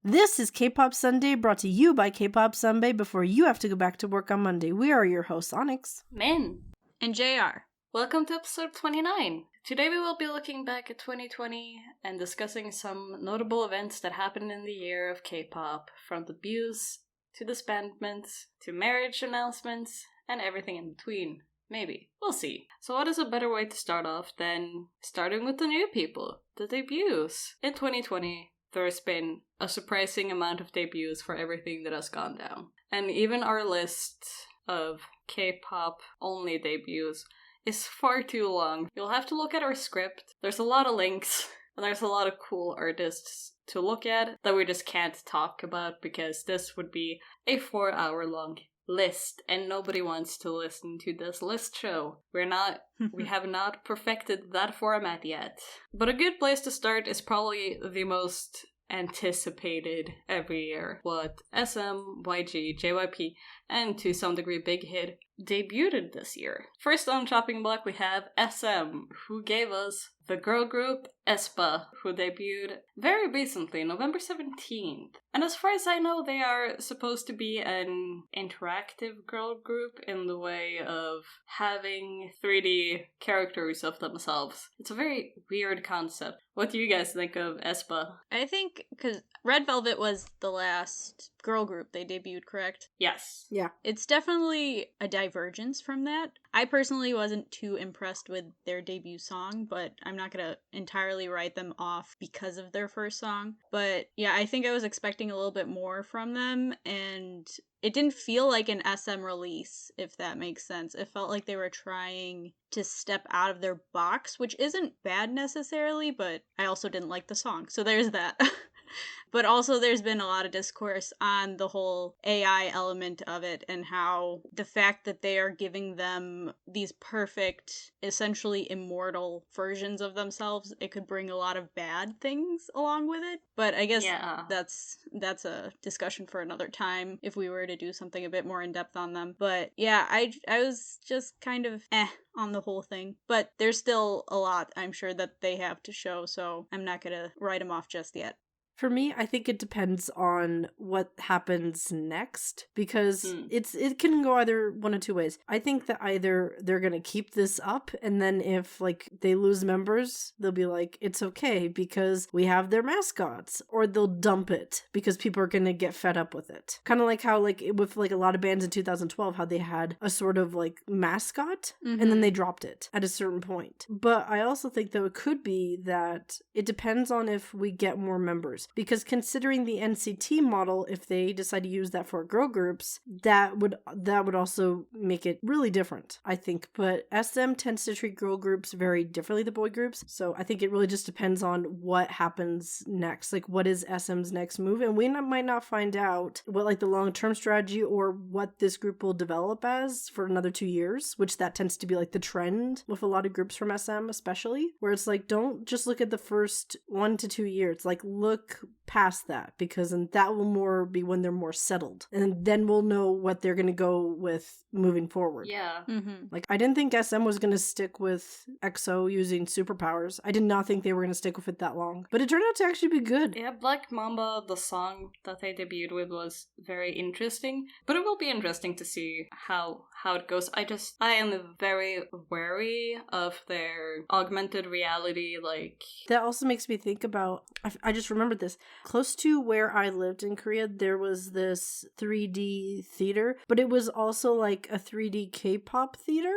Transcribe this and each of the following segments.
This is K-Pop Sunday, brought to you by K-Pop Sunday before you have to go back to work on Monday. We are your hosts, Onyx, Min, and JR. Welcome to episode 29. Today we will be looking back at 2020 and discussing some notable events that happened in the year of K-pop, from debuts to disbandments to marriage announcements and everything in between. Maybe. We'll see. So what is a better way to start off than starting with the new people, the debuts? In 2020, there's been a surprising amount of debuts for everything that has gone down. And even our list of K-pop only debuts is far too long. You'll have to look at our script. There's a lot of links, and there's a lot of cool artists to look at that we just can't talk about because this would be a 4-hour long list, and nobody wants to listen to this list show. We have not perfected that format yet. But a good place to start is probably the most anticipated every year. What SM, YG, JYP, and to some degree Big Hit debuted this year. First on chopping block we have SM, who gave us the girl group aespa, who debuted very recently, November 17th. And as far as I know, they are supposed to be an interactive girl group in the way of having 3D characters of themselves. It's a very weird concept. What do you guys think of aespa? I think, because Red Velvet was the last girl group they debuted, correct? Yes. Yeah. It's definitely a divergence from that. I personally wasn't too impressed with their debut song, but I'm not gonna entirely write them off because of their first song. But yeah, I think I was expecting a little bit more from them, and it didn't feel like an SM release, if that makes sense. It felt like they were trying to step out of their box, which isn't bad necessarily, but I also didn't like the song, so there's that. But also there's been a lot of discourse on the whole AI element of it and how the fact that they are giving them these perfect, essentially immortal versions of themselves, it could bring a lot of bad things along with it. But I guess that's a discussion for another time if we were to do something a bit more in depth on them. But yeah, I was just kind of on the whole thing. But there's still a lot, I'm sure, that they have to show, so I'm not gonna write them off just yet. For me, I think it depends on what happens next, because it can go either one of two ways. I think that either they're going to keep this up, and then if they lose members, they'll be like, it's okay because we have their mascots, or they'll dump it because people are going to get fed up with it. Kind of like how with a lot of bands in 2012, how they had a sort of mascot, and then they dropped it at a certain point. But I also think that it could be that it depends on if we get more members. Because considering the NCT model, if they decide to use that for girl groups, that would also make it really different, I think. But SM tends to treat girl groups very differently than boy groups, so I think it really just depends on what happens next. What is SM's next move? And we might not find out what the long-term strategy or what this group will develop as for another 2 years, which that tends to be the trend with a lot of groups from SM especially, where it's don't just look at the first 1 to 2 years, look past that, because that will more be when they're more settled, and then we'll know what they're going to go with moving forward. Yeah. I didn't think SM was going to stick with EXO using superpowers. I did not think they were going to stick with it that long, but it turned out to actually be good. Yeah, Black Mamba, the song that they debuted with, was very interesting, but it will be interesting to see how it goes. I am very wary of their augmented reality, That also makes me think about, I just remembered this. Close to where I lived in Korea, there was this 3D theater, but it was also a 3D K-pop theater,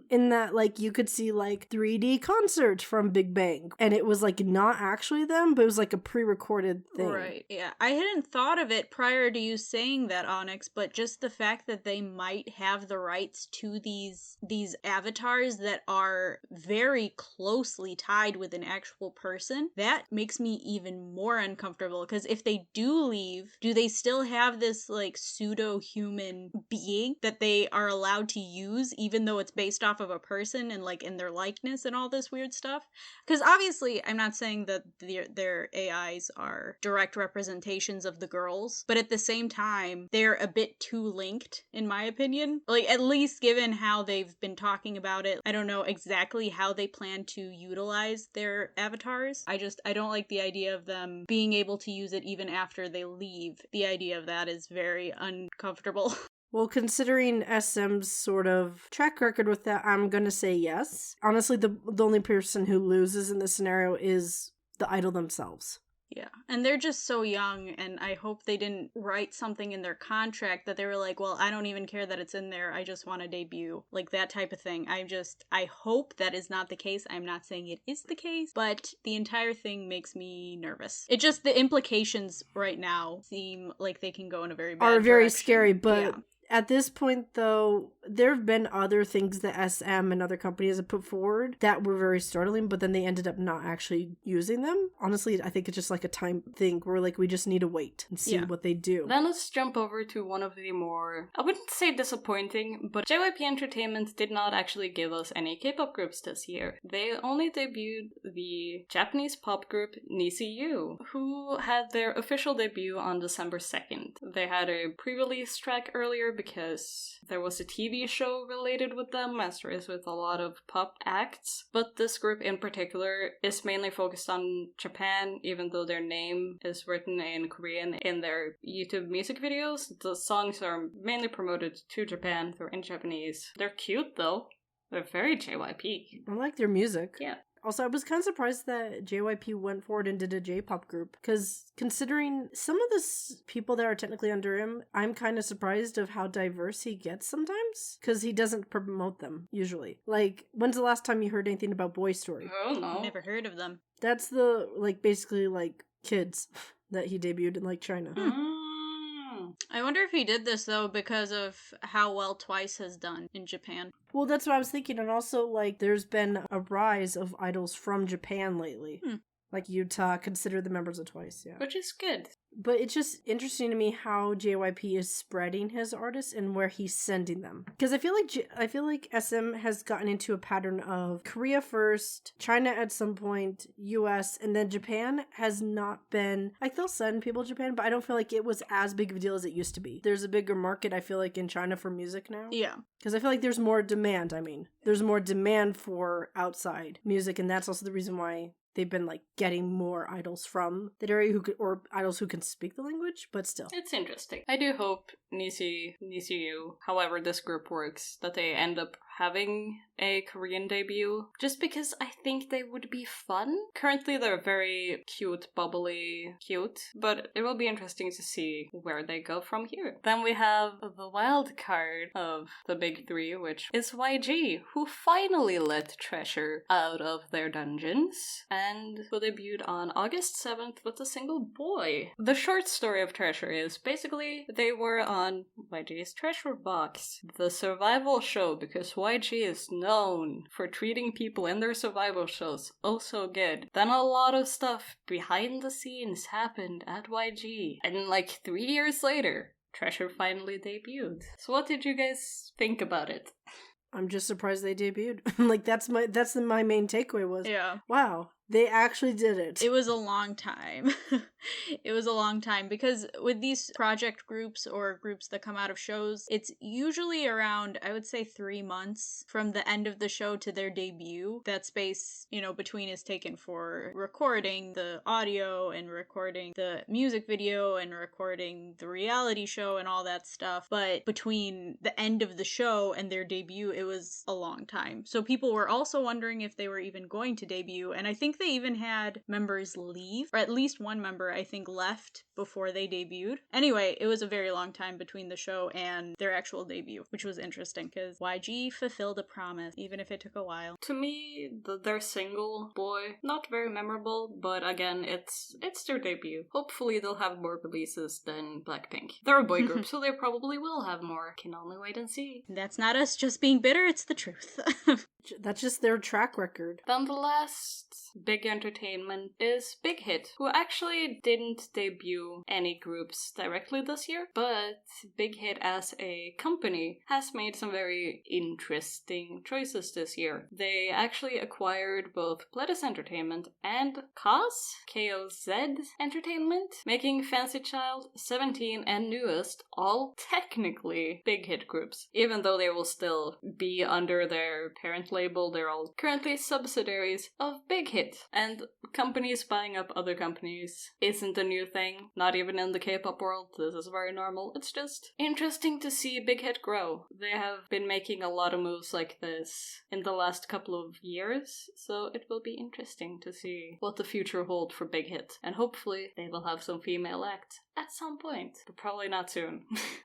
in that you could see 3D concert from Big Bang, and it was not actually them, but it was a pre-recorded thing. Right, yeah. I hadn't thought of it prior to you saying that, Onyx, but just the fact that they might have the rights to these avatars that are very closely tied with an actual person, that makes me even more uncomfortable, because if they do leave, do they still have this pseudo-human being that they are allowed to use, even though it's based off of a person and in their likeness and all this weird stuff? Because obviously I'm not saying that their AIs are direct representations of the girls, but at the same time they're a bit too linked, in my opinion. At least given how they've been talking about it, I don't know exactly how they plan to utilize their avatars. I don't like the idea of them being able to use it even after they leave, the idea of that is very uncomfortable. Well, considering SM's sort of track record with that, I'm gonna say yes. Honestly, the only person who loses in this scenario is the idol themselves. Yeah, and they're just so young, and I hope they didn't write something in their contract that they were like, well, I don't even care that it's in there, I just want to debut. Like, that type of thing. I hope that is not the case. I'm not saying it is the case, but the entire thing makes me nervous. It just, the implications right now seem like they can go in a very bad direction. Are very scary, but... Yeah. At this point, though, there have been other things that SM and other companies have put forward that were very startling, but then they ended up not actually using them. Honestly, I think it's just like a time thing where like we just need to wait and see what they do. Then let's jump over to one of the more, I wouldn't say disappointing, but JYP Entertainment did not actually give us any K-pop groups this year. They only debuted the Japanese pop group NCU, who had their official debut on December 2nd. They had a pre-release track earlier because there was a TV show related with them, as there is with a lot of pop acts. But this group in particular is mainly focused on Japan, even though their name is written in Korean in their YouTube music videos. The songs are mainly promoted to Japan. They're in Japanese. They're cute though. They're very JYP. I like their music. Yeah. Also, I was kind of surprised that JYP went forward and did a J-pop group, because considering some of the people that are technically under him, I'm kind of surprised of how diverse he gets sometimes, because he doesn't promote them, usually. Like, when's the last time you heard anything about Boy Story? Oh, no. Never heard of them. That's the, like, basically, like, kids that he debuted in, like, China. I wonder if he did this, though, because of how well Twice has done in Japan. Well, that's what I was thinking, and also, like, there's been a rise of idols from Japan lately. Like Utah, consider the members of Twice, yeah. Which is good. But it's just interesting to me how JYP is spreading his artists and where he's sending them. Because I feel like SM has gotten into a pattern of Korea first, China at some point, US, and then Japan has not been... Like, they'll send people to Japan, but I don't feel like it was as big of a deal as it used to be. There's a bigger market, I feel like, in China for music now. Yeah. Because I feel like there's more demand, There's more demand for outside music, and that's also the reason why they've been, like, getting more idols from that area or idols who can speak the language, but still. It's interesting. I do hope NCU, however this group works, that they end up having a Korean debut, just because I think they would be fun. Currently they're very cute, bubbly, cute, but it will be interesting to see where they go from here. Then we have the wild card of the big three, which is YG, who finally let Treasure out of their dungeons, and who debuted on August 7th with a single Boy. The short story of Treasure is basically they were on YG's Treasure Box, the survival show, because YG is known for treating people in their survival shows oh so good. Then a lot of stuff behind the scenes happened at YG, and like 3 years later, Treasure finally debuted. So what did you guys think about it? I'm just surprised they debuted. Like, that's my main takeaway was, yeah, wow, they actually did it. It was a long time. It was a long time, because with these project groups or groups that come out of shows, it's usually around, I would say, 3 months from the end of the show to their debut. That space, between is taken for recording the audio and recording the music video and recording the reality show and all that stuff. But between the end of the show and their debut, it was a long time. So people were also wondering if they were even going to debut, and I think they even had members leave, or at least one member, I think, left before they debuted. Anyway, it was a very long time between the show and their actual debut, which was interesting because YG fulfilled a promise, even if it took a while. To me, their single, Boy, not very memorable, but again, it's their debut. Hopefully they'll have more releases than Blackpink. They're a boy group, so they probably will have more. Can only wait and see. That's not us just being bitter, it's the truth. That's just their track record. Then the last big entertainment is Big Hit, who actually didn't debut to any groups directly this year, but Big Hit as a company has made some very interesting choices this year. They actually acquired both Pledis Entertainment and KOZ Entertainment, making Fancy Child, 17, and Newest all technically Big Hit groups. Even though they will still be under their parent label, they're all currently subsidiaries of Big Hit. And companies buying up other companies isn't a new thing, not even in the K-pop world. This is very normal. It's just interesting to see Big Hit grow. They have been making a lot of moves like this in the last couple of years, so it will be interesting to see what the future holds for Big Hit. And hopefully they will have some female acts at some point, but probably not soon.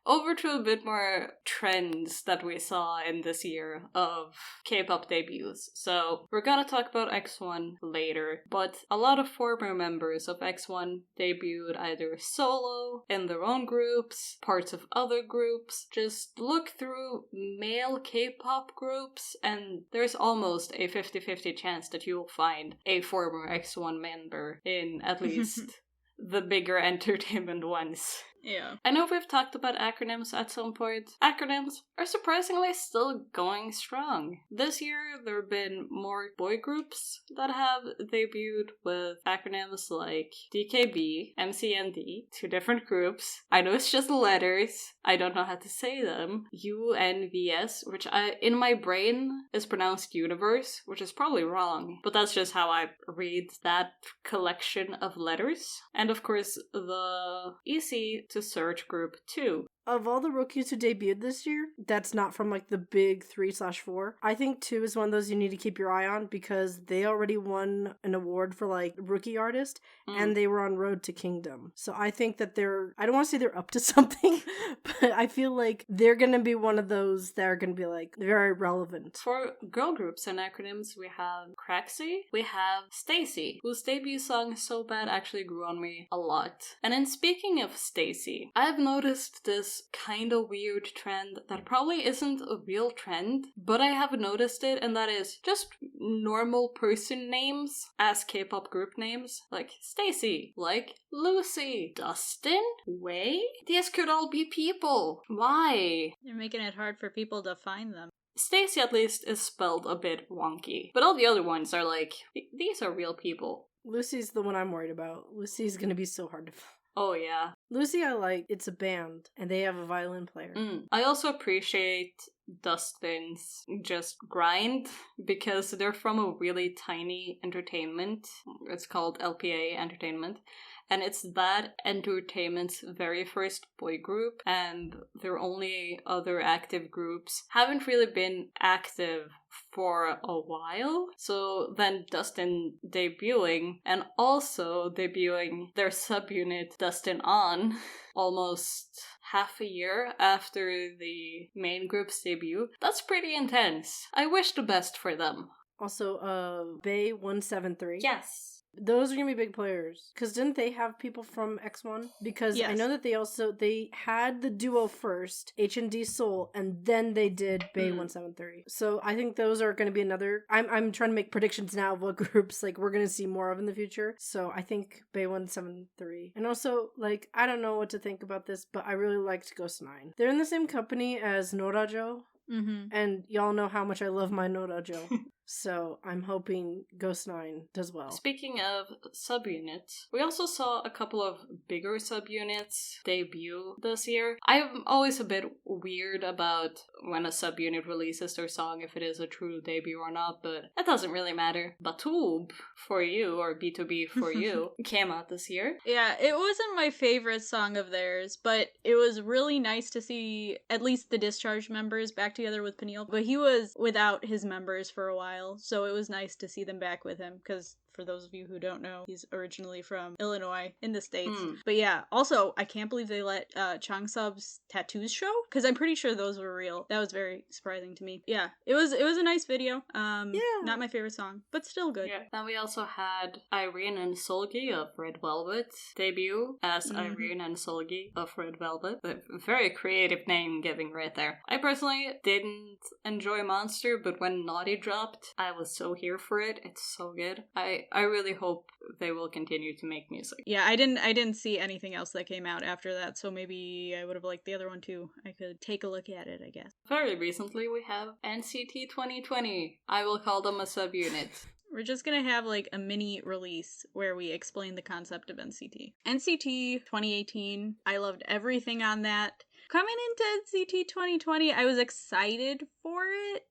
Over to a bit more trends that we saw in this year of K-pop debuts. So we're gonna talk about X1 later, but a lot of former members of X1 debuted either solo, in their own groups, parts of other groups. Just look through male K-pop groups and there's almost a 50-50 chance that you will find a former X1 member in at least the bigger entertainment ones. Yeah. I know we've talked about acronyms at some point. Acronyms are surprisingly still going strong. This year, there have been more boy groups that have debuted with acronyms like DKB, MCND, 2 different groups. I know it's just letters. I don't know how to say them. UNVS, which in my brain is pronounced universe, which is probably wrong, but that's just how I read that collection of letters. And of course, the easy to search group 2. Of all the rookies who debuted this year, that's not from like the big 3/4. I think 2 is one of those you need to keep your eye on because they already won an award for like rookie artist and they were on Road to Kingdom. So I think that I don't want to say they're up to something, but I feel like they're going to be one of those that are going to be like very relevant. For girl groups and acronyms, we have Craxy, we have Stacy, whose debut song So Bad actually grew on me a lot. And then speaking of Stacy, I've noticed this kind of weird trend that probably isn't a real trend, but I have noticed it, and that is just normal person names as K-pop group names, like Stacy, like Lucy, Dustin, Wei. These could all be people. Why? They're making it hard for people to find them. Stacy at least is spelled a bit wonky, but all the other ones are like, these are real people. Lucy's the one I'm worried about. Lucy's gonna be so hard to find. Oh, yeah. Lucy, I like. It's a band, and they have a violin player. I also appreciate Dustin's just grind, because they're from a really tiny entertainment. It's called LPA Entertainment. And it's that entertainment's very first boy group, and their only other active groups haven't really been active for a while. So then Dustin debuting, and also debuting their subunit Dustin On almost half a year after the main group's debut. That's pretty intense. I wish the best for them. Also, Bay 173. Yes. Those are gonna be big players. Because didn't they have people from X1? Because yes. I know that they had the duo first, H&D Soul, and then they did Bay 173. So I think those are gonna be another... I'm trying to make predictions now of what groups like we're gonna see more of in the future. So I think Bay 173. And also, like, I don't know what to think about this, but I really liked Ghost 9. They're in the same company as Norajo. And y'all know how much I love my Norajo. So I'm hoping Ghost 9 does well. Speaking of subunits, we also saw a couple of bigger subunits debut this year. I'm always a bit weird about when a subunit releases their song, if it is a true debut or not, but that doesn't really matter. Batube for You, or B2B for You, came out this year. Yeah, it wasn't my favorite song of theirs, but it was really nice to see at least the Discharge members back together with Peniel. But he was without his members for a while. So it was nice to see them back with him, because for those of you who don't know, he's originally from Illinois in the States. But yeah, also, I can't believe they let Changsub's tattoos show, because I'm pretty sure those were real. That was very surprising to me. Yeah, it was a nice video. Not my favorite song, but still good. Yeah. Then we also had Irene and Solgi of Red Velvet debut as Irene and Solgi of Red Velvet. A very creative name giving right there. I personally didn't enjoy Monster, but when Naughty dropped, I was so here for it. It's so good. I I really hope they will continue to make music. Yeah, I didn't see anything else that came out after that, so maybe I would have liked the other one too. I could take a look at it, I guess. Very recently we have NCT 2020. I will call them a subunit. We're just gonna have like a mini release where we explain the concept of NCT. NCT 2018, I loved everything on that. Coming into NCT 2020, I was excited for it,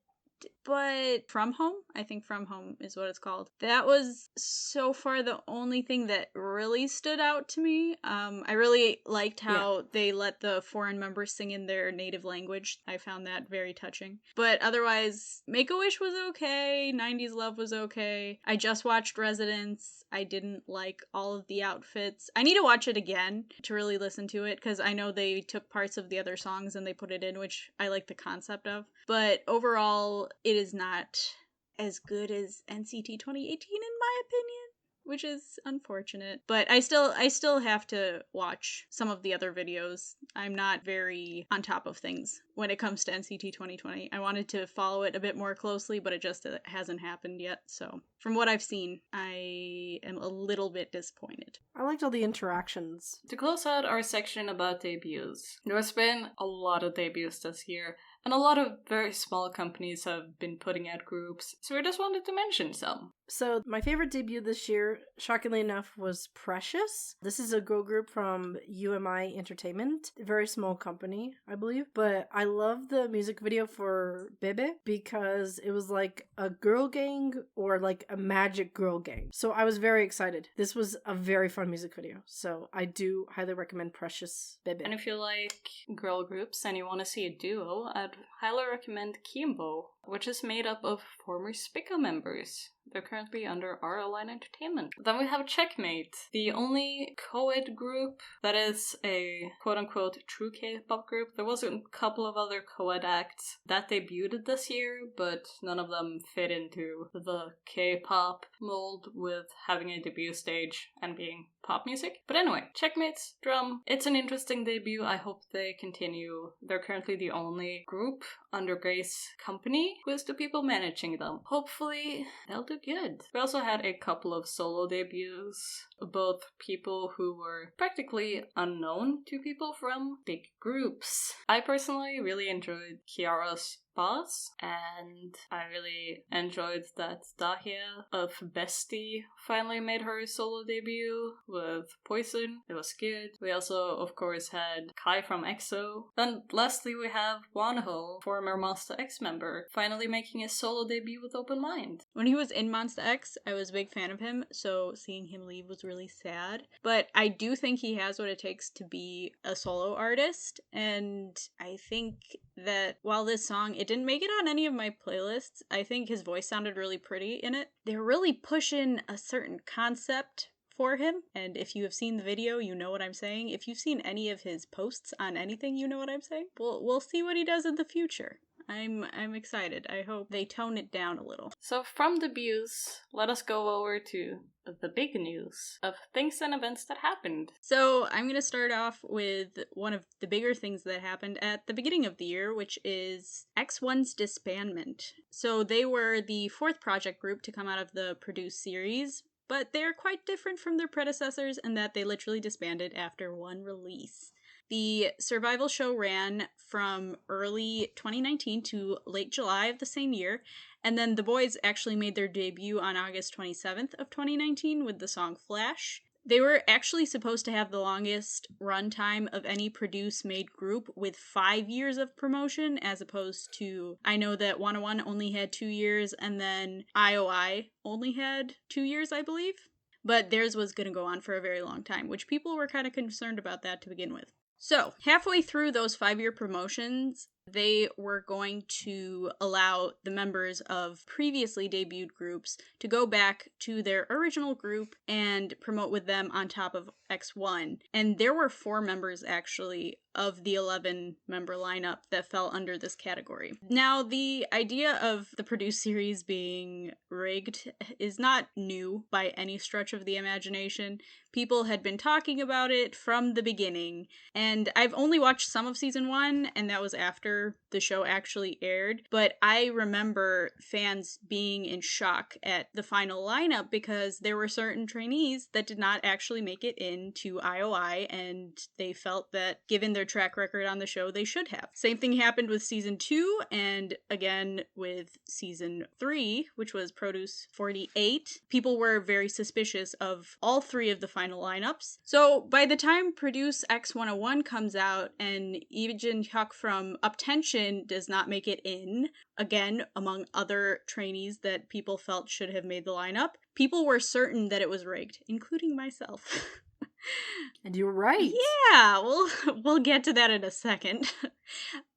but From Home, I think From Home is what it's called. That was so far the only thing that really stood out to me. I really liked how they let the foreign members sing in their native language. I found that very touching. But otherwise, Make-A-Wish was okay, 90s Love was okay. I just watched Residence. I didn't like all of the outfits. I need to watch it again to really listen to it, because I know they took parts of the other songs and they put it in, which I like the concept of. But overall, it is not as good as NCT 2018 in my opinion, which is unfortunate. But I still have to watch some of the other videos. I'm not very on top of things when it comes to NCT 2020. I wanted to follow it a bit more closely, but it just hasn't happened yet. So from what I've seen, I am a little bit disappointed. I liked all the interactions. To close out our section about debuts, there has been a lot of debuts this year, and a lot of very small companies have been putting out groups, so we just wanted to mention some. So my favorite debut this year, shockingly enough, was Precious. This is a girl group from UMI Entertainment, a very small company, I believe. But I love the music video for Bebe because it was like a girl gang or like a magic girl gang. So I was very excited. This was a very fun music video. So I do highly recommend Precious Bebe. And if you like girl groups and you want to see a duo, I'd highly recommend Kimbo, which is made up of former Spica members. They're currently under RLine Entertainment. Then we have Checkmate, the only co-ed group that is a quote-unquote true K-pop group. There was a couple of other co-ed acts that debuted this year, but none of them fit into the K-pop mold with having a debut stage and being pop music. But anyway, Checkmate's Drum. It's an interesting debut. I hope they continue. They're currently the only group under Grace Company, who is the people managing them. Hopefully, they'll do good. We also had a couple of solo debuts, both people who were practically unknown to people from big groups. I personally really enjoyed Kiara's Boss, and I really enjoyed that Dahlia of Bestie finally made her solo debut with Poison. It was good. We also, of course, had Kai from EXO. Then lastly, we have Wonho, former Monsta X member, finally making his solo debut with Open Mind. When he was in Monsta X, I was a big fan of him, so seeing him leave was really sad. But I do think he has what it takes to be a solo artist, and I think that while this song, it didn't make it on any of my playlists, I think his voice sounded really pretty in it. They're really pushing a certain concept for him, and if you have seen the video, you know what I'm saying. If you've seen any of his posts on anything, you know what I'm saying. We'll see what he does in the future. I'm excited. I hope they tone it down a little. So from debuts, let us go over to the big news of things and events that happened. So I'm going to start off with one of the bigger things that happened at the beginning of the year, which is X1's disbandment. So they were the fourth project group to come out of the Produce series, but they're quite different from their predecessors in that they literally disbanded after one release. The survival show ran from early 2019 to late July of the same year, and then the boys actually made their debut on August 27th of 2019 with the song Flash. They were actually supposed to have the longest runtime of any Produce-made group with 5 years of promotion, as opposed to, I know that 101 only had 2 years, and then IOI only had 2 years, I believe. But theirs was going to go on for a very long time, which people were kind of concerned about that to begin with. So, halfway through those 5-year promotions, they were going to allow the members of previously debuted groups to go back to their original group and promote with them on top of X1. And there were 4 members, actually, of the 11-member lineup that fell under this category. Now, the idea of the Produce series being rigged is not new by any stretch of the imagination. People had been talking about it from the beginning, and I've only watched some of season 1, and that was after after the show actually aired, but I remember fans being in shock at the final lineup because there were certain trainees that did not actually make it into IOI, and they felt that given their track record on the show, they should have. Same thing happened with season 2 and again with season 3, which was Produce 48. People were very suspicious of all 3 of the final lineups. So by the time Produce X101 comes out and Lee Jin-hyuk from Uptension does not make it in, again, among other trainees that people felt should have made the lineup, people were certain that it was rigged, including myself. And you were right. Yeah, we'll get to that in a second.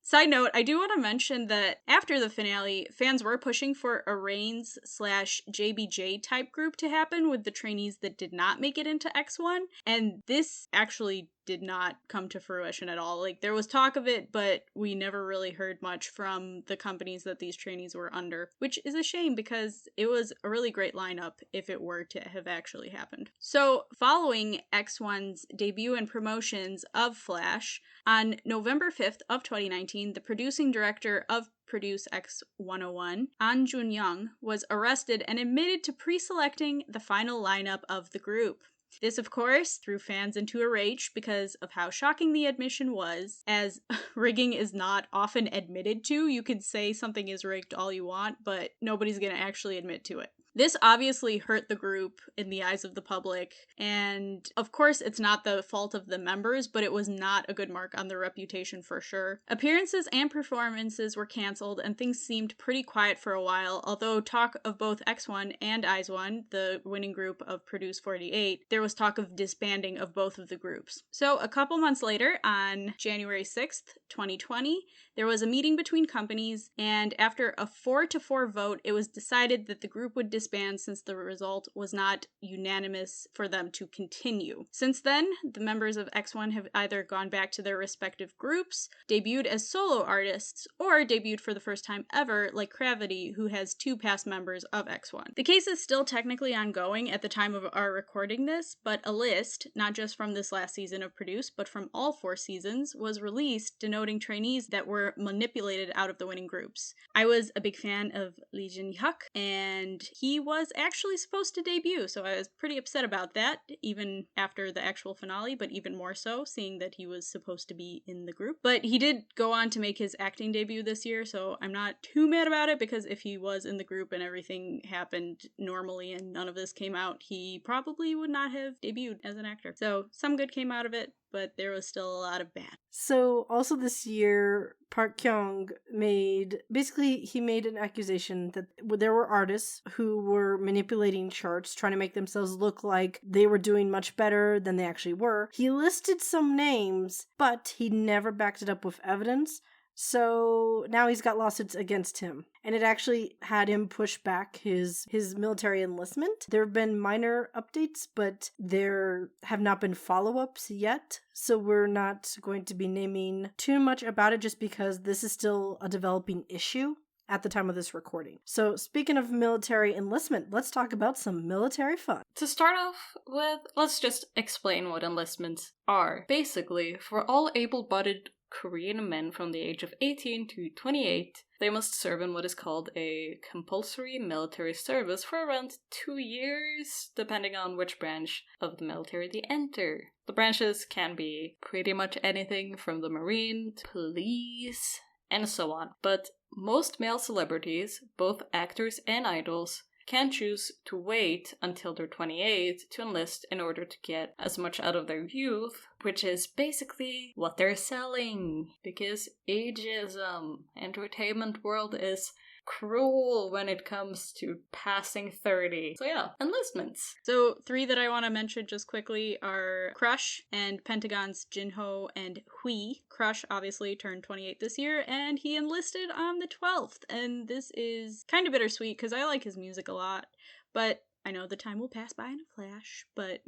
Side note, I do want to mention that after the finale, fans were pushing for a Reigns/JBJ type group to happen with the trainees that did not make it into X1, and this actually did not come to fruition at all. Like, there was talk of it, but we never really heard much from the companies that these trainees were under, which is a shame because it was a really great lineup if it were to have actually happened. So, following X1's debut and promotions of Flash, on November 5th of 2019, the producing director of Produce X101, An Jun-young, was arrested and admitted to pre-selecting the final lineup of the group. This, of course, threw fans into a rage because of how shocking the admission was, as rigging is not often admitted to. You could say something is rigged all you want, but nobody's gonna actually admit to it. This obviously hurt the group in the eyes of the public, and of course it's not the fault of the members, but it was not a good mark on their reputation for sure. Appearances and performances were cancelled, and things seemed pretty quiet for a while, although talk of both X1 and IZ*ONE, the winning group of Produce 48, there was talk of disbanding of both of the groups. So a couple months later, on January 6th, 2020, there was a meeting between companies, and after a 4-4 vote, it was decided that the group would disband since the result was not unanimous for them to continue. Since then, the members of X1 have either gone back to their respective groups, debuted as solo artists, or debuted for the first time ever, like Gravity, who has 2 past members of X1. The case is still technically ongoing at the time of our recording this, but a list, not just from this last season of Produce, but from all 4 seasons, was released denoting trainees that were manipulated out of the winning groups. I was a big fan of Lee Jin-hyuk, and he was actually supposed to debut, so I was pretty upset about that, even after the actual finale, but even more so, seeing that he was supposed to be in the group. But he did go on to make his acting debut this year, so I'm not too mad about it, because if he was in the group and everything happened normally and none of this came out, he probably would not have debuted as an actor. So some good came out of it, but there was still a lot of bad. So also this year, Park Kyung made an accusation that there were artists who were manipulating charts, trying to make themselves look like they were doing much better than they actually were. He listed some names, but he never backed it up with evidence. So now he's got lawsuits against him. And it actually had him push back his military enlistment. There have been minor updates, but there have not been follow-ups yet. So we're not going to be naming too much about it just because this is still a developing issue at the time of this recording. So speaking of military enlistment, let's talk about some military fun. To start off with, let's just explain what enlistments are. Basically, for all able-bodied Korean men from the age of 18 to 28, they must serve in what is called a compulsory military service for around 2 years, depending on which branch of the military they enter. The branches can be pretty much anything from the Marine, police, and so on. But most male celebrities, both actors and idols, can choose to wait until they're 28 to enlist in order to get as much out of their youth, which is basically what they're selling. Because ageism, entertainment world is cruel when it comes to passing 30. So yeah, enlistments. So 3 that I want to mention just quickly are Crush and Pentagon's Jinho and Hui. Crush obviously turned 28 this year, and he enlisted on the 12th. And this is kind of bittersweet because I like his music a lot, but I know the time will pass by in a flash, but,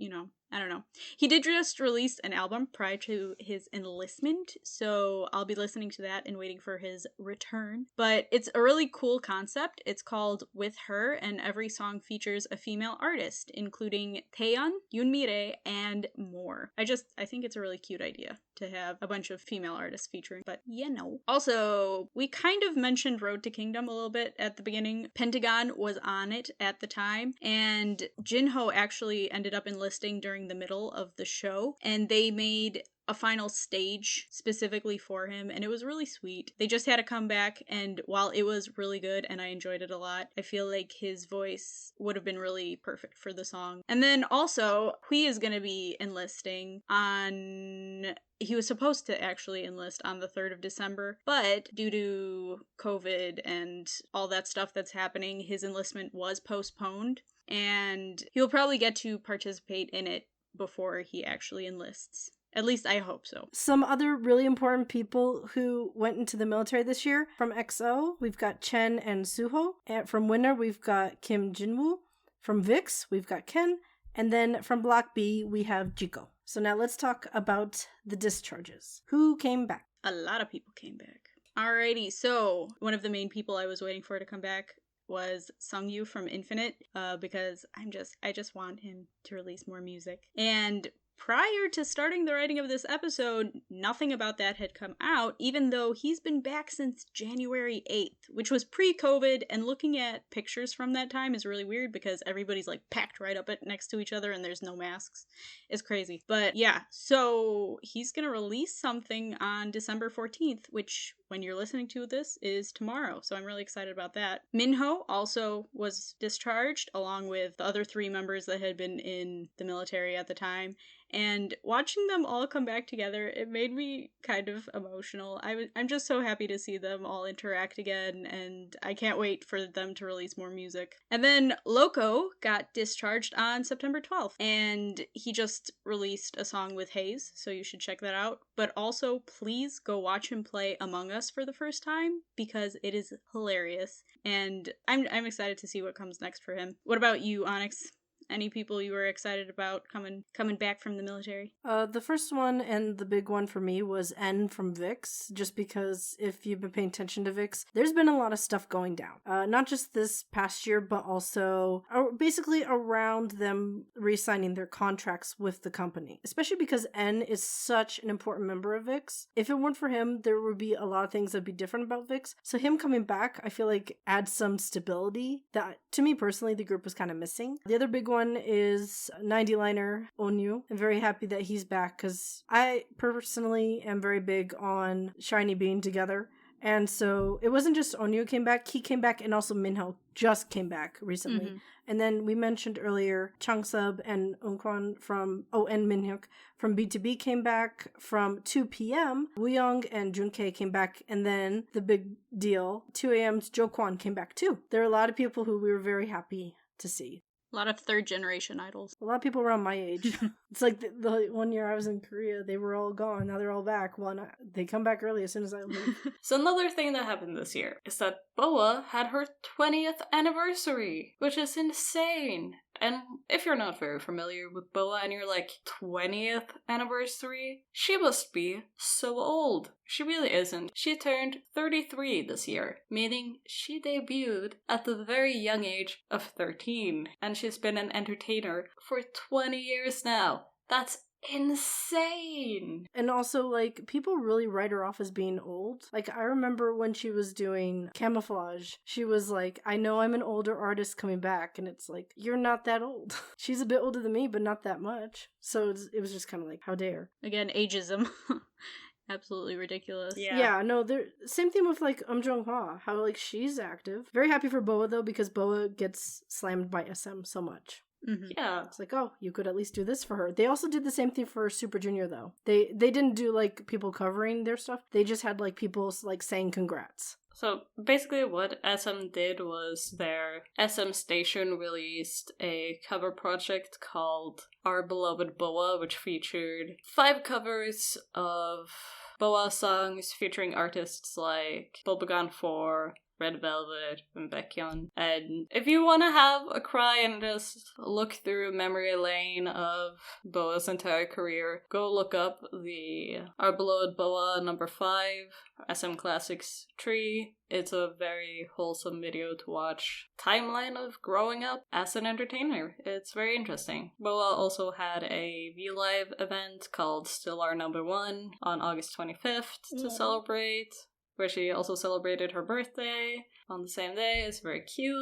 I don't know. He did just release an album prior to his enlistment, so I'll be listening to that and waiting for his return. But it's a really cool concept. It's called With Her, and every song features a female artist, including Taeyeon, Yoonmi, and more. I think it's a really cute idea to have a bunch of female artists featuring, but Also, we kind of mentioned Road to Kingdom a little bit at the beginning. Pentagon was on it at the time, and Jinho actually ended up enlisting during the middle of the show, and they made a final stage specifically for him, and it was really sweet. They just had a comeback, and while it was really good and I enjoyed it a lot, I feel like his voice would have been really perfect for the song. And then also, Hui is going to be enlisting on... He was supposed to actually enlist on the 3rd of December, but due to COVID and all that stuff that's happening, his enlistment was postponed, and he'll probably get to participate in it before he actually enlists. At least I hope so. Some other really important people who went into the military this year. From EXO, we've got Chen and Suho. And from Winner, we've got Kim Jinwoo. From VIX, we've got Ken. And then from Block B, we have Jiko. So now let's talk about the discharges. Who came back? A lot of people came back. Alrighty, so one of the main people I was waiting for to come back was Sungyu from Infinite, because I just want him to release more music. And prior to starting the writing of this episode, nothing about that had come out, even though he's been back since January 8th, which was pre-COVID, and looking at pictures from that time is really weird because everybody's like packed right up next to each other and there's no masks. It's crazy. But yeah, so he's gonna release something on December 14th, which when you're listening to this is tomorrow, so I'm really excited about that. Minho also was discharged, along with the other 3 members that had been in the military at the time, and watching them all come back together, it made me kind of emotional. I'm just so happy to see them all interact again, and I can't wait for them to release more music. And then Loco got discharged on September 12th, and he just released a song with Hayes, so you should check that out. But also, please go watch him play Among Us for the first time, because it is hilarious, and I'm excited to see what comes next for him. What about you, Onyx? Any people you were excited about coming back from the military? The first one and the big one for me was N from VIX, just because if you've been paying attention to VIX, there's been a lot of stuff going down. Not just this past year, but also basically around them re-signing their contracts with the company, especially because N is such an important member of VIX. If it weren't for him, there would be a lot of things that'd be different about VIX. So him coming back, I feel like adds some stability that, to me personally, the group was kind of missing. The other big one is 90-liner Onyu. I'm very happy that he's back because I personally am very big on SHINee being together. And so it wasn't just Onyu came back, he came back, and also Minho just came back recently. Mm-hmm. And then we mentioned earlier Changsub and Eunkwon and Minhyuk from B2B came back. From 2 p.m., Wooyoung and Junkei came back. And then the big deal, 2 a.m.'s Jo Kwon came back too. There are a lot of people who we were very happy to see. A lot of 3rd-generation idols. A lot of people around my age. It's like the 1 year I was in Korea, they were all gone. Now they're all back. Well, they come back early as soon as I leave. So another thing that happened this year is that Boa had her 20th anniversary, which is insane. And if you're not very familiar with Boa and you're like, 20th anniversary? She must be so old. She really isn't. She turned 33 this year, meaning she debuted at the very young age of 13. And she's been an entertainer for 20 years now. That's insane. And also, like, people really write her off as being old. Like, I remember when she was doing Camouflage, she was like, I know I'm an older artist coming back, and it's like, you're not that old. She's a bit older than me, but not that much. So it was just kind of like, how dare. Again, ageism. Absolutely ridiculous. Yeah, no, same thing with, like, Jung-hwa, how, like, she's active. Very happy for Boa, though, because Boa gets slammed by SM so much. Mm-hmm. Yeah. It's like, oh, you could at least do this for her. They also did the same thing for Super Junior, though. They didn't do, like, people covering their stuff. They just had, like, people, like, saying congrats. So basically what SM did was their SM station released a cover project called Our Beloved Boa, which featured 5 covers of Boa songs featuring artists like Bulbagon 4, Red Velvet, and Baekhyun. And if you want to have a cry and just look through memory lane of Boa's entire career, go look up the Our Beloved Boa number 5, SM Classics 3. It's a very wholesome video to watch. Timeline of growing up as an entertainer. It's very interesting. Boa also had a V-Live event called Still Our Number 1 on August 25th to celebrate, where she also celebrated her birthday on the same day. It's very cute.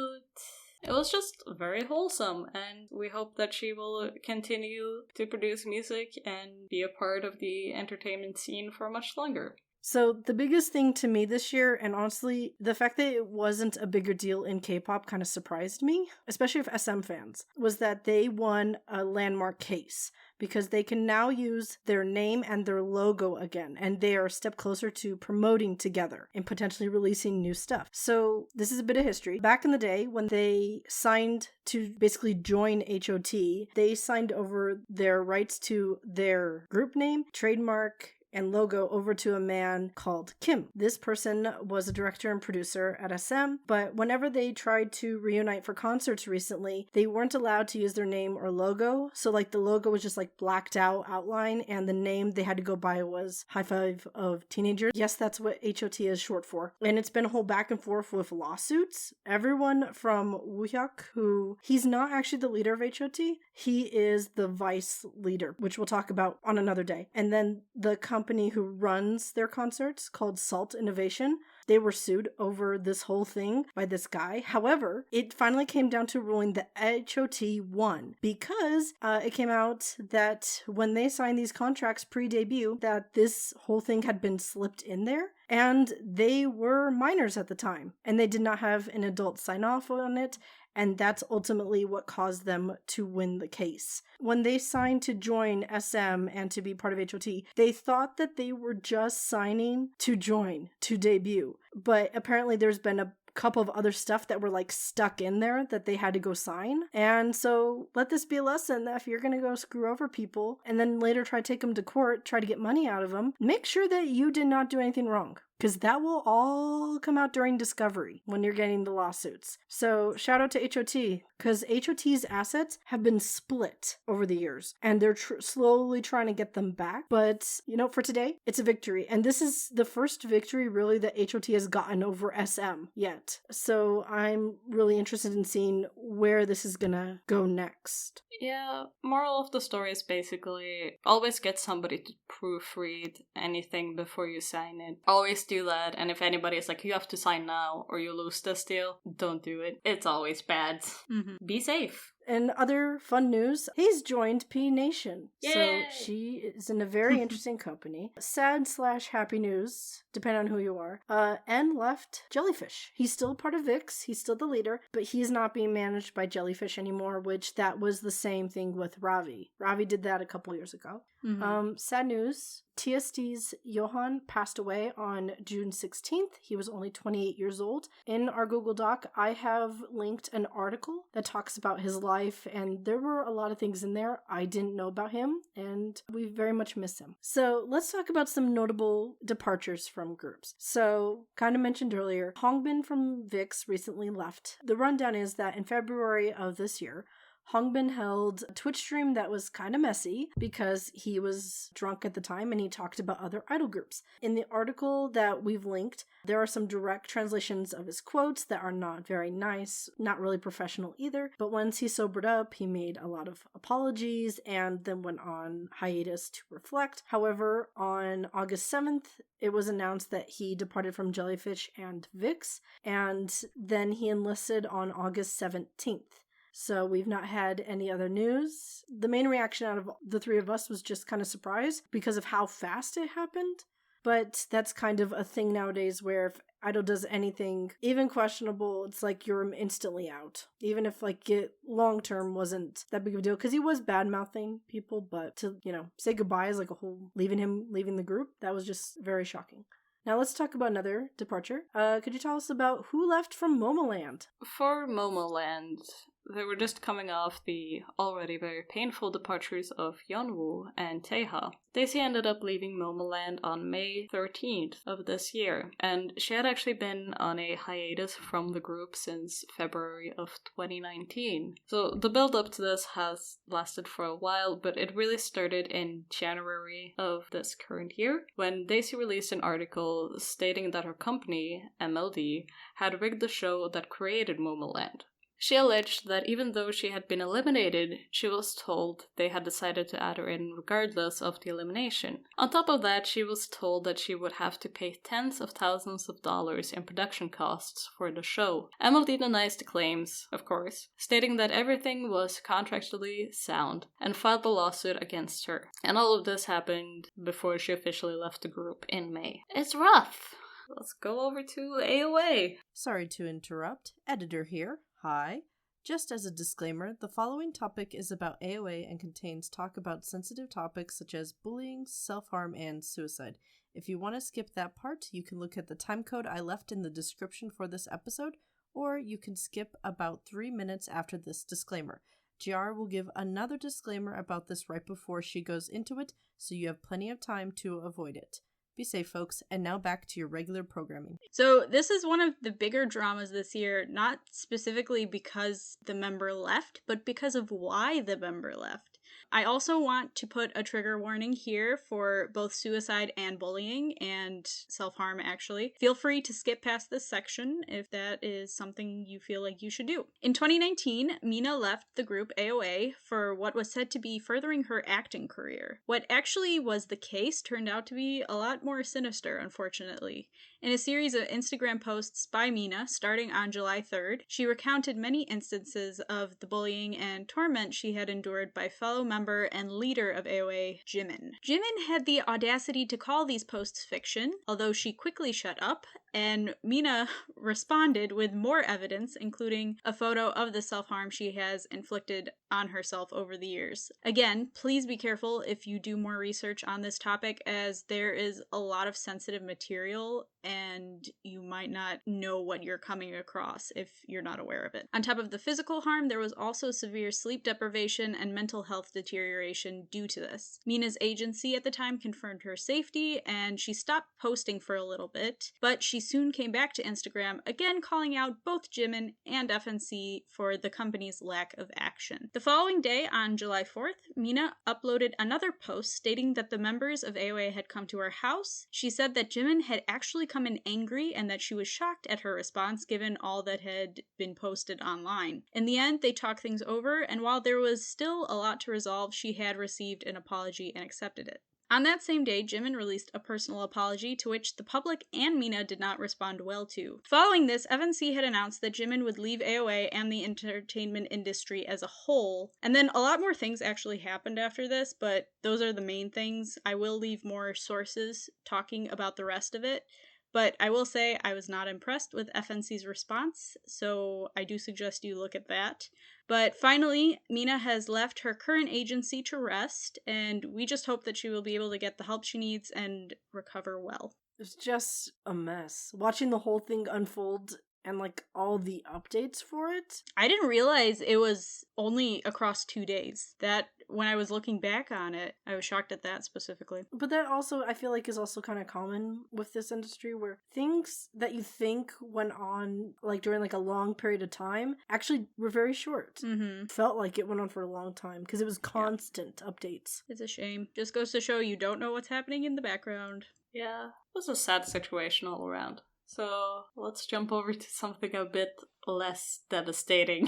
It was just very wholesome, and we hope that she will continue to produce music and be a part of the entertainment scene for much longer. So the biggest thing to me this year, and honestly, the fact that it wasn't a bigger deal in K-pop kind of surprised me, especially for SM fans, was that they won a landmark case, because they can now use their name and their logo again, and they are a step closer to promoting together and potentially releasing new stuff. So this is a bit of history. Back in the day, when they signed to basically join HOT, they signed over their rights to their group name, trademark, and logo over to a man called Kim. This person was a director and producer at SM, but whenever they tried to reunite for concerts recently, they weren't allowed to use their name or logo. So like the logo was just like blacked out outline, and the name they had to go by was High Five of Teenagers. Yes, that's what HOT is short for. And it's been a whole back and forth with lawsuits. Everyone from Woohyuk, who he's not actually the leader of HOT, he is the vice leader, which we'll talk about on another day. And then the company who runs their concerts, called Salt Innovation, they were sued over this whole thing by this guy. However, it finally came down to ruling that HOT won, because it came out that when they signed these contracts pre-debut, that this whole thing had been slipped in there. And they were minors at the time, and they did not have an adult sign off on it. And that's ultimately what caused them to win the case. When they signed to join SM and to be part of HOT, they thought that they were just signing to join, to debut. But apparently there's been a couple of other stuff that were like stuck in there that they had to go sign. And so let this be a lesson that if you're going to go screw over people and then later try to take them to court, try to get money out of them, make sure that you did not do anything wrong. Because that will all come out during discovery when you're getting the lawsuits. So shout out to HOT, because HOT's assets have been split over the years, and they're slowly trying to get them back. But, you know, for today, it's a victory. And this is the first victory, really, that HOT has gotten over SM yet. So I'm really interested in seeing where this is gonna go next. Yeah, moral of the story is basically always get somebody to proofread anything before you sign it. Always do that, and if anybody is like, you have to sign now or you lose this deal, don't do it. It's always bad. Mm-hmm. Be safe. And other fun news, Hayes joined P Nation. Yay! So she is in a very interesting company. Sad/happy news, depending on who you are. N left Jellyfish. He's still part of VIX, he's still the leader, but he's not being managed by Jellyfish anymore, which that was the same thing with Ravi. Ravi did that a couple years ago. Mm-hmm. Sad news, TSD's Johan passed away on June 16th. He was only 28 years old. In our Google Doc, I have linked an article that talks about his life, and there were a lot of things in there I didn't know about him, and we very much miss him. So let's talk about some notable departures from groups. So, kind of mentioned earlier, Hongbin from VIX recently left. The rundown is that in February of this year, Hongbin held a Twitch stream that was kind of messy because he was drunk at the time and he talked about other idol groups. In the article that we've linked, there are some direct translations of his quotes that are not very nice, not really professional either, but once he sobered up, he made a lot of apologies and then went on hiatus to reflect. However, on August 7th, it was announced that he departed from Jellyfish and VIX, and then he enlisted on August 17th. So we've not had any other news. The main reaction out of the three of us was just kind of surprised because of how fast it happened. But that's kind of a thing nowadays where if idol does anything, even questionable, it's like you're instantly out. Even if like it long-term wasn't that big of a deal. Because he was bad-mouthing people, but to, say goodbye as like a whole, leaving the group, that was just very shocking. Now let's talk about another departure. Could you tell us about who left from Momoland? For Momoland, they were just coming off the already very painful departures of Yeonwoo and Taeha. Daisy ended up leaving Momoland on May 13th of this year, and she had actually been on a hiatus from the group since February of 2019. So the build up to this has lasted for a while, but it really started in January of this current year, when Daisy released an article stating that her company, MLD, had rigged the show that created Momoland. She alleged that even though she had been eliminated, she was told they had decided to add her in regardless of the elimination. On top of that, she was told that she would have to pay tens of thousands of dollars in production costs for the show. MLD denies the claims, of course, stating that everything was contractually sound, and filed the lawsuit against her. And all of this happened before she officially left the group in May. It's rough! Let's go over to AOA. Sorry to interrupt. Editor here. Hi. Just as a disclaimer, the following topic is about AOA and contains talk about sensitive topics such as bullying, self-harm, and suicide. If you want to skip that part, you can look at the timecode I left in the description for this episode, or you can skip about 3 minutes after this disclaimer. GR will give another disclaimer about this right before she goes into it, so you have plenty of time to avoid it. Be safe, folks, and now back to your regular programming. So this is one of the bigger dramas this year, not specifically because the member left, but because of why the member left. I also want to put a trigger warning here for both suicide and bullying and self-harm, actually. Feel free to skip past this section if that is something you feel like you should do. In 2019, Mina left the group AOA for what was said to be furthering her acting career. What actually was the case turned out to be a lot more sinister, unfortunately. In a series of Instagram posts by Mina, starting on July 3rd, she recounted many instances of the bullying and torment she had endured by fellow member and leader of AOA, Jimin. Jimin had the audacity to call these posts fiction, although she quickly shut up, and Mina responded with more evidence, including a photo of the self-harm she has inflicted on herself over the years. Again, please be careful if you do more research on this topic, as there is a lot of sensitive material and you might not know what you're coming across if you're not aware of it. On top of the physical harm, there was also severe sleep deprivation and mental health deterioration due to this. Mina's agency at the time confirmed her safety, and she stopped posting for a little bit, but she soon came back to Instagram, again calling out both Jimin and FNC for the company's lack of action. The following day, on July 4th, Mina uploaded another post stating that the members of AOA had come to her house. She said that Jimin had actually come in angry and that she was shocked at her response given all that had been posted online. In the end, they talked things over, and while there was still a lot to resolve, she had received an apology and accepted it. On that same day, Jimin released a personal apology to which the public and Mina did not respond well to. Following this, FNC had announced that Jimin would leave AOA and the entertainment industry as a whole, and then a lot more things actually happened after this, but those are the main things. I will leave more sources talking about the rest of it, but I will say I was not impressed with FNC's response, so I do suggest you look at that. But finally, Mina has left her current agency to rest, and we just hope that she will be able to get the help she needs and recover well. It's just a mess. Watching the whole thing unfold and like all the updates for it. I didn't realize it was only across 2 days. That, when I was looking back on it, I was shocked at that specifically. But that also, I feel like, is also kind of common with this industry, where things that you think went on like during like a long period of time actually were very short. Mm-hmm. Felt like it went on for a long time because it was constant updates. It's a shame. Just goes to show you don't know what's happening in the background. Yeah, it was a sad situation all around. So let's jump over to something a bit less devastating.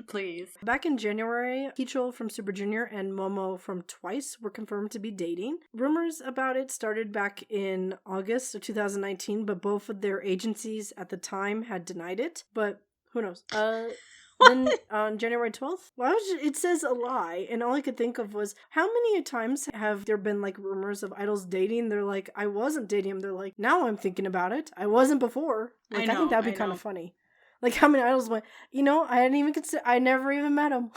Please. Back in January, Hichol from Super Junior and Momo from Twice were confirmed to be dating. Rumors about it started back in August of 2019, but both of their agencies at the time had denied it. But who knows? Then on January 12th, it says a lie, and all I could think of was, how many times have there been like rumors of idols dating? They're like, I wasn't dating him. They're like, now I'm thinking about it. I wasn't before. Like, I think that'd be kind of funny. Like, how many idols went, I hadn't even I never even met him.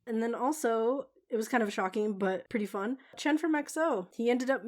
And then also, It was kind of shocking, but pretty fun. Chen from EXO. He ended up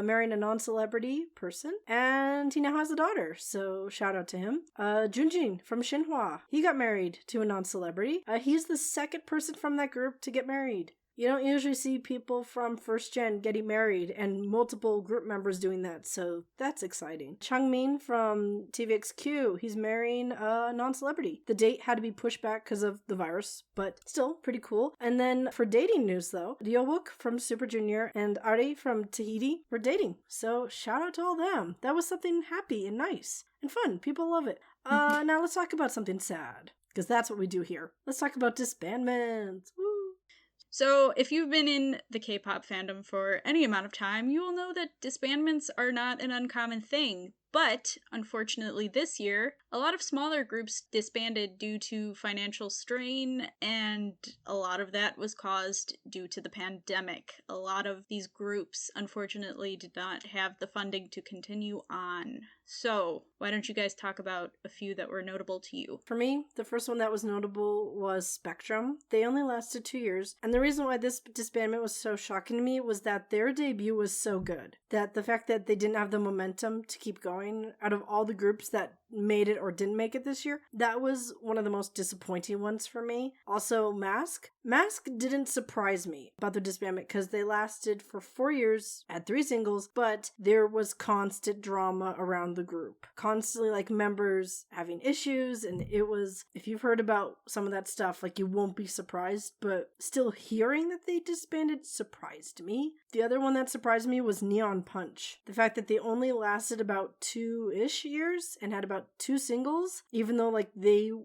marrying a non-celebrity person, and he now has a daughter, so shout out to him. Junjin from Shinhwa. He got married to a non-celebrity. He's the second person from that group to get married. You don't usually see people from first gen getting married and multiple group members doing that, so that's exciting. Changmin from TVXQ, he's marrying a non-celebrity. The date had to be pushed back because of the virus, but still pretty cool. And then for dating news though, Ryowook from Super Junior and Ari from Tahiti were dating, so shout out to all them. That was something happy and nice and fun. People love it. Now let's talk about something sad, because that's what we do here. Let's talk about disbandments. Woo! So, if you've been in the K-pop fandom for any amount of time, you will know that disbandments are not an uncommon thing. But, unfortunately this year, a lot of smaller groups disbanded due to financial strain, and a lot of that was caused due to the pandemic. A lot of these groups, unfortunately, did not have the funding to continue on. So, why don't you guys talk about a few that were notable to you? For me, the first one that was notable was Spectrum. They only lasted 2 years, and the reason why this disbandment was so shocking to me was that their debut was so good. That the fact that they didn't have the momentum to keep going out of all the groups that made it or didn't make it this year, that was one of the most disappointing ones for me. Also, Mask didn't surprise me about the disbandment because they lasted for 4 years, had 3 singles, but there was constant drama around the group, constantly like members having issues, and it was, if you've heard about some of that stuff, like you won't be surprised, but still hearing that they disbanded surprised me. The other one that surprised me was Neon Punch. The fact that they only lasted about 2-ish years and had about 2 singles, even though like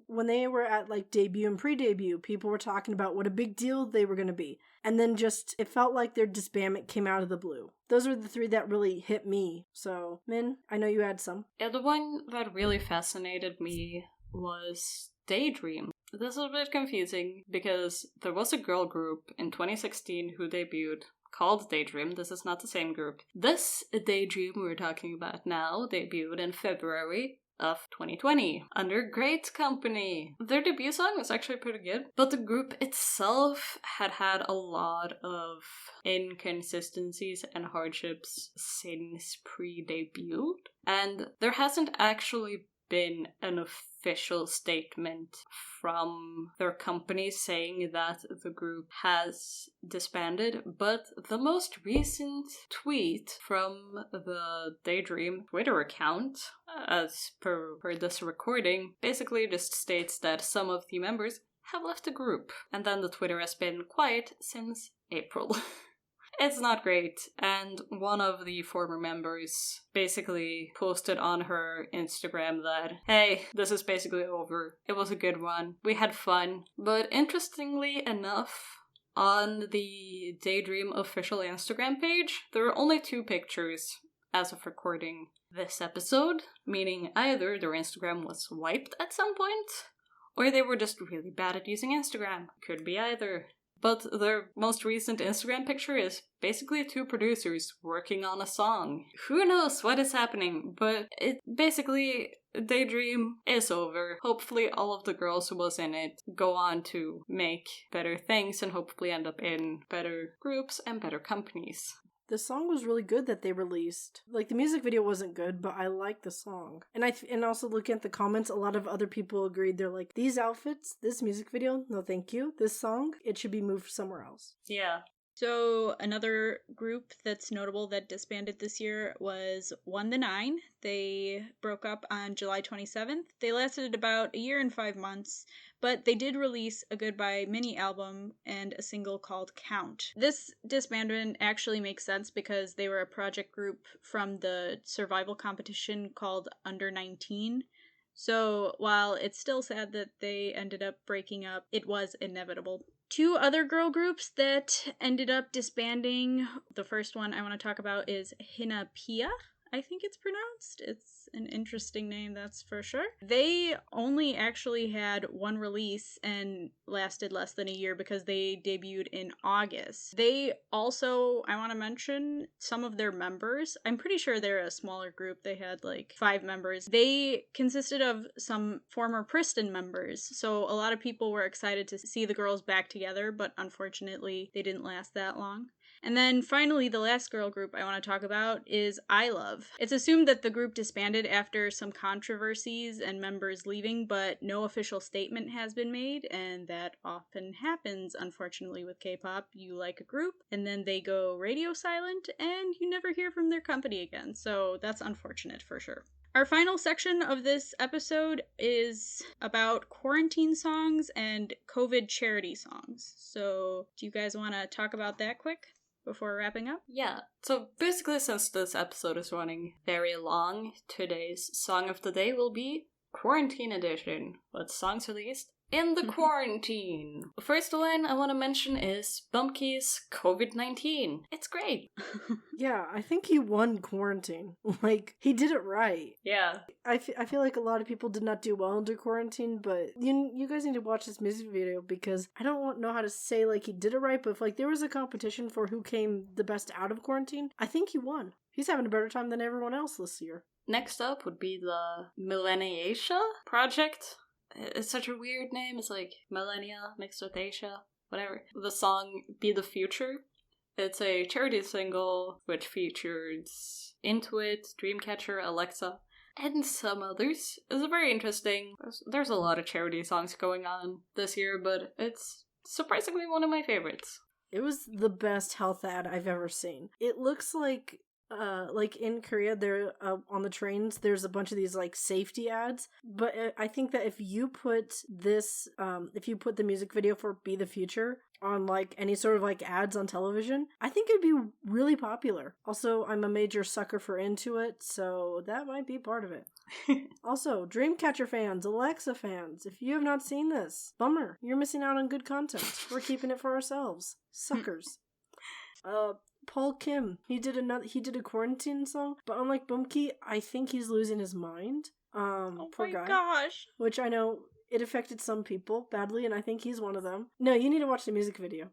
when they were at like debut and pre-debut, people were talking about what a big deal they were going to be. And then just, it felt like their disbandment came out of the blue. Those were the 3 that really hit me. So, Min, I know you had some. Yeah, the one that really fascinated me was Daydream. This is a bit confusing because there was a girl group in 2016 who debuted called Daydream. This is not the same group. This Daydream we're talking about now debuted in February of 2020 under Great Company. Their debut song was actually pretty good, but the group itself had a lot of inconsistencies and hardships since pre-debut, and there hasn't actually been an official statement from their company saying that the group has disbanded, but the most recent tweet from the Daydream Twitter account, as per this recording, basically just states that some of the members have left the group, and then the Twitter has been quiet since April. It's not great, and one of the former members basically posted on her Instagram that, hey, this is basically over. It was a good one. We had fun. But interestingly enough, on the Daydream official Instagram page, there are only 2 pictures as of recording this episode, meaning either their Instagram was wiped at some point, or they were just really bad at using Instagram. Could be either. But their most recent Instagram picture is basically 2 producers working on a song. Who knows what is happening, but it basically, Daydream is over. Hopefully all of the girls who was in it go on to make better things and hopefully end up in better groups and better companies. The song was really good that they released. Like, the music video wasn't good, but I liked the song. And also looking at the comments, a lot of other people agreed. They're like, these outfits, this music video, no thank you. This song, it should be moved somewhere else. Yeah. So another group that's notable that disbanded this year was 1THE9. They broke up on July 27th. They lasted about a year and 5 months, but they did release a Goodbye mini album and a single called Count. This disbandment actually makes sense because they were a project group from the survival competition called Under 19. So while it's still sad that they ended up breaking up, it was inevitable. 2 other girl groups that ended up disbanding. The first one I want to talk about is Hinapia. I think it's pronounced. It's an interesting name, that's for sure. They only actually had one release and lasted less than a year because they debuted in August. They also, I want to mention some of their members. I'm pretty sure they're a smaller group. They had like 5 members. They consisted of some former Priston members, so a lot of people were excited to see the girls back together, but unfortunately they didn't last that long. And then finally, the last girl group I want to talk about is I Love. It's assumed that the group disbanded after some controversies and members leaving, but no official statement has been made, and that often happens, unfortunately, with K-pop. You like a group, and then they go radio silent, and you never hear from their company again, so that's unfortunate for sure. Our final section of this episode is about quarantine songs and COVID charity songs. So, do you guys want to talk about that quick before wrapping up? Yeah, so basically since this episode is running very long, today's song of the day will be Quarantine Edition, with songs released in the quarantine. The first one I want to mention is Bumpkey's COVID-19. It's great. Yeah, I think he won quarantine. Like, he did it right. Yeah. I feel like a lot of people did not do well under quarantine, but you guys need to watch this music video because I don't know how to say, like, he did it right, but if, like, there was a competition for who came the best out of quarantine, I think he won. He's having a better time than everyone else this year. Next up would be the Millenniatia Project. It's such a weird name. It's like Millennia mixed with Asia, whatever. The song Be the Future. It's a charity single which features Intuit, Dreamcatcher, Alexa, and some others. It's very interesting. There's a lot of charity songs going on this year, but it's surprisingly one of my favorites. It was the best health ad I've ever seen. It looks like in Korea, there on the trains, there's a bunch of these like safety ads. But I think that if you put this, if you put the music video for Be the Future on like any sort of like ads on television, I think it'd be really popular. Also, I'm a major sucker for Intuit, so that might be part of it. Also, Dreamcatcher fans, Alexa fans, if you have not seen this, bummer, you're missing out on good content. We're keeping it for ourselves. Suckers. Paul Kim, he did a quarantine song, but unlike Bumkey, I think he's losing his mind. Oh poor my guy. gosh. Which I know it affected some people badly, and I think he's one of them. No, you need to watch the music video.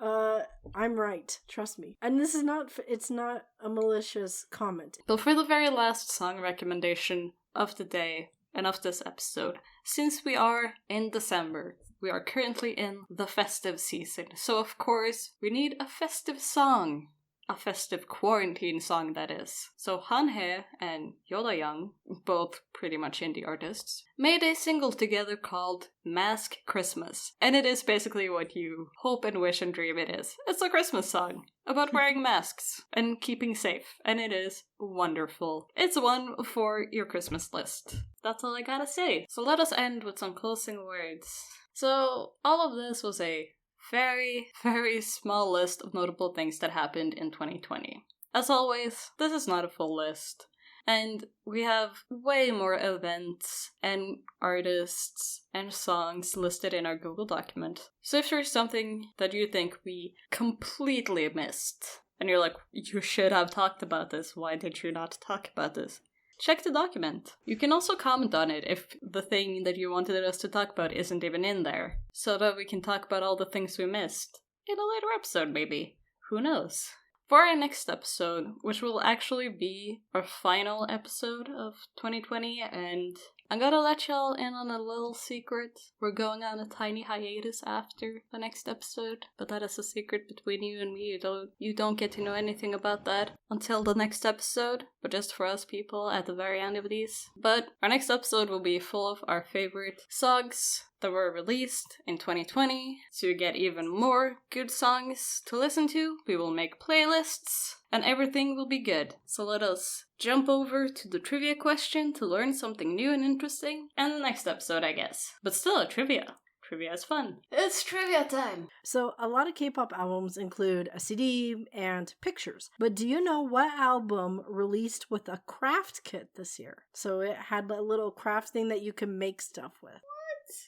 I'm right, trust me. And this is it's not a malicious comment. But for the very last song recommendation of the day and of this episode, since we are in December, we are currently in the festive season, so of course we need a festive song. A festive quarantine song, that is. So Hanhae and Yoda Young, both pretty much indie artists, made a single together called Mask Christmas. And it is basically what you hope and wish and dream it is. It's a Christmas song about wearing masks and keeping safe. And it is wonderful. It's one for your Christmas list. That's all I gotta say. So let us end with some closing words. So all of this was a very, very small list of notable things that happened in 2020. As always, this is not a full list, and we have way more events and artists and songs listed in our Google document. So if there's something that you think we completely missed, and you're like, you should have talked about this, why did you not talk about this? Check the document. You can also comment on it if the thing that you wanted us to talk about isn't even in there, so that we can talk about all the things we missed in a later episode, maybe. Who knows? For our next episode, which will actually be our final episode of 2020, and I'm gonna let y'all in on a little secret. We're going on a tiny hiatus after the next episode, but that is a secret between you and me. You don't get to know anything about that until the next episode, but just for us people at the very end of these. But our next episode will be full of our favorite songs that were released in 2020, so you get even more good songs to listen to. We will make playlists, and everything will be good. So let us jump over to the trivia question to learn something new and interesting, and the next episode, I guess. But still a trivia. Trivia is fun. It's trivia time! So, a lot of K-pop albums include a CD and pictures. But do you know what album released with a craft kit this year? So it had a little craft thing that you can make stuff with.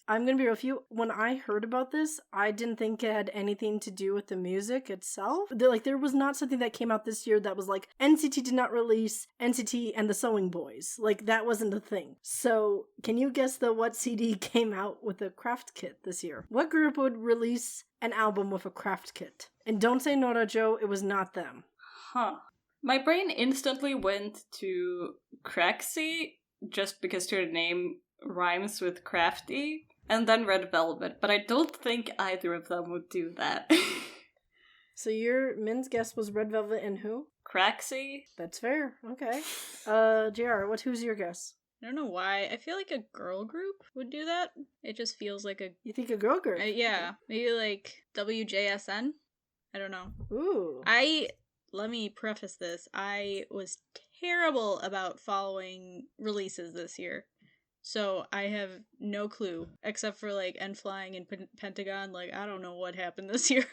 I'm gonna be real with you. When I heard about this, I didn't think it had anything to do with the music itself. There was not something that came out this year that was like, NCT did not release NCT and the Sewing Boys. Like, that wasn't a thing. So, can you guess what CD came out with a craft kit this year? What group would release an album with a craft kit? And don't say Nora Joe, it was not them. Huh. My brain instantly went to Craxy, just because their name rhymes with crafty, and then Red Velvet, but I don't think either of them would do that. So your Min's guess was Red Velvet and who? Craxy? That's fair. Okay. JR, who's your guess? I don't know why. I feel like a girl group would do that. It just feels like a... You think a girl group? Yeah. Maybe like WJSN? I don't know. Ooh. Let me preface this. I was terrible about following releases this year. So I have no clue, except for like N Flying and Pentagon. Like, I don't know what happened this year.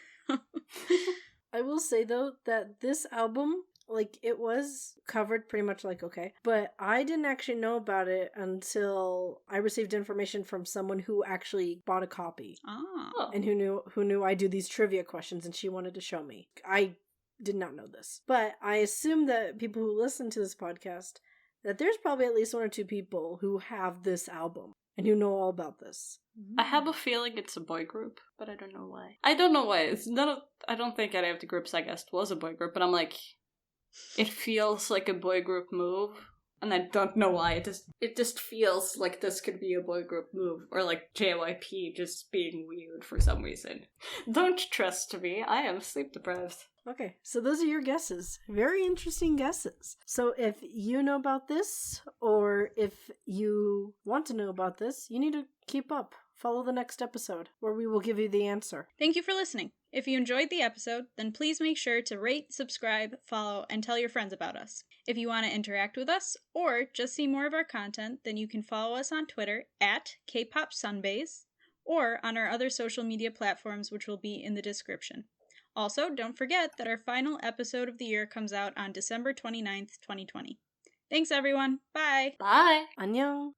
I will say though that this album, like, it was covered pretty much like okay, but I didn't actually know about it until I received information from someone who actually bought a copy. Oh. And who knew I do these trivia questions, and she wanted to show me. I did not know this, but I assume that people who listen to this podcast, that there's probably at least one or two people who have this album and who know all about this. I have a feeling it's a boy group, but I don't know why. I don't know why. I don't think any of the groups I guessed was a boy group, but I'm like, it feels like a boy group move, and I don't know why. It just feels like this could be a boy group move, or like JYP just being weird for some reason. Don't trust me, I am sleep deprived. Okay, so those are your guesses. Very interesting guesses. So if you know about this, or if you want to know about this, you need to keep up. Follow the next episode, where we will give you the answer. Thank you for listening. If you enjoyed the episode, then please make sure to rate, subscribe, follow, and tell your friends about us. If you want to interact with us, or just see more of our content, then you can follow us on Twitter at KpopSunbaze, or on our other social media platforms, which will be in the description. Also, don't forget that our final episode of the year comes out on December 29th, 2020. Thanks, everyone. Bye. Bye. Annyeong.